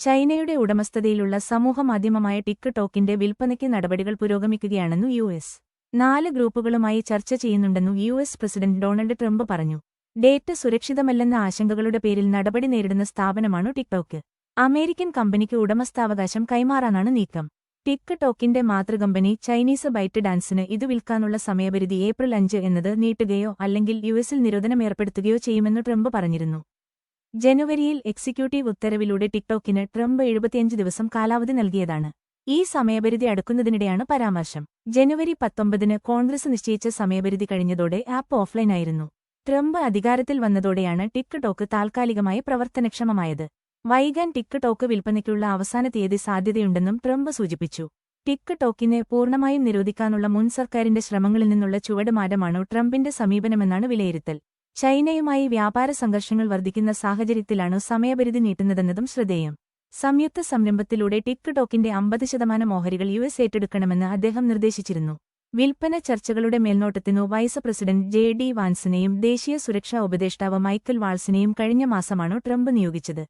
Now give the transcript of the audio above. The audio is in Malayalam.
ചൈനയുടെ ഉടമസ്ഥതയിലുള്ള സമൂഹമാധ്യമമായ ടിക്ടോക്കിന്റെ വിൽപ്പനയ്ക്ക് നടപടികൾ പുരോഗമിക്കുകയാണെന്നു യു.എസ്. 4 ഗ്രൂപ്പുകളുമായി ചർച്ച ചെയ്യുന്നുണ്ടെന്നു യു.എസ്. പ്രസിഡന്റ് ഡൊണാൾഡ് ട്രംപ് പറഞ്ഞു. ഡേറ്റ സുരക്ഷിതമല്ലെന്ന ആശങ്കകളുടെ പേരിൽ നടപടി നേരിടുന്ന സ്ഥാപനമാണു ടിക്ടോക്ക്. അമേരിക്കൻ കമ്പനിക്ക് ഉടമസ്ഥാവകാശം കൈമാറാനാണ് നീക്കം. ടിക്ടോക്കിന്റെ മാതൃകമ്പനി ചൈനീസ് ബൈറ്റ് ഡാൻസിന് ഇതു വിൽക്കാനുള്ള സമയപരിധി ഏപ്രിൽ 5 എന്നത് നീട്ടുകയോ അല്ലെങ്കിൽ യുഎസിൽ നിരോധനമേർപ്പെടുത്തുകയോ ചെയ്യുമെന്നു ട്രംപ് പറഞ്ഞിരുന്നു. ജനുവരിയിൽ എക്സിക്യൂട്ടീവ് ഉത്തരവിലൂടെ ടിക്ടോക്കിന് ട്രംപ് 75 ദിവസം കാലാവധി നൽകിയതാണ്. ഈ സമയപരിധി അടുക്കുന്നതിനിടെയാണ് പരാമർശം. ജനുവരി 19 കോൺഗ്രസ് നിശ്ചയിച്ച സമയപരിധി കഴിഞ്ഞതോടെ ആപ്പ് ഓഫ്ലൈനായിരുന്നു. ട്രംപ് അധികാരത്തിൽ വന്നതോടെയാണ് ടിക്ടോക്ക് താൽക്കാലികമായി പ്രവർത്തനക്ഷമമായത്. വൈകാൻ ടിക്ടോക്ക് വിൽപ്പനയ്ക്കുള്ള അവസാന തീയതി സാധ്യതയുണ്ടെന്നും ട്രംപ് സൂചിപ്പിച്ചു. ടിക്ടോക്കിനെ പൂർണ്ണമായും നിരോധിക്കാനുള്ള മുൻ സർക്കാരിന്റെ ശ്രമങ്ങളിൽ നിന്നുള്ള ചുവടുമാറ്റമാണു ട്രംപിന്റെ സമീപനമെന്നാണ് വിലയിരുത്തൽ. ചൈനയുമായി വ്യാപാര സംഘർഷങ്ങൾ വർദ്ധിക്കുന്ന സാഹചര്യത്തിലാണു സമയപരിധി നീട്ടുന്നതെന്നതും ശ്രദ്ധേയം. സംയുക്ത സംരംഭത്തിലൂടെ ടിക്ടോക്കിന്റെ 50% ഓഹരികൾ യുഎസ് ഏറ്റെടുക്കണമെന്ന് അദ്ദേഹം നിർദ്ദേശിച്ചിരുന്നു. വിൽപ്പന ചർച്ചകളുടെ മേൽനോട്ടത്തിനു വൈസ് പ്രസിഡന്റ് ജെ.ഡി. വാൻസിനെയും ദേശീയ സുരക്ഷാ ഉപദേഷ്ടാവ് മൈക്കൽ വാൾസിനെയും കഴിഞ്ഞ മാസമാണു ട്രംപ് നിയോഗിച്ചത്.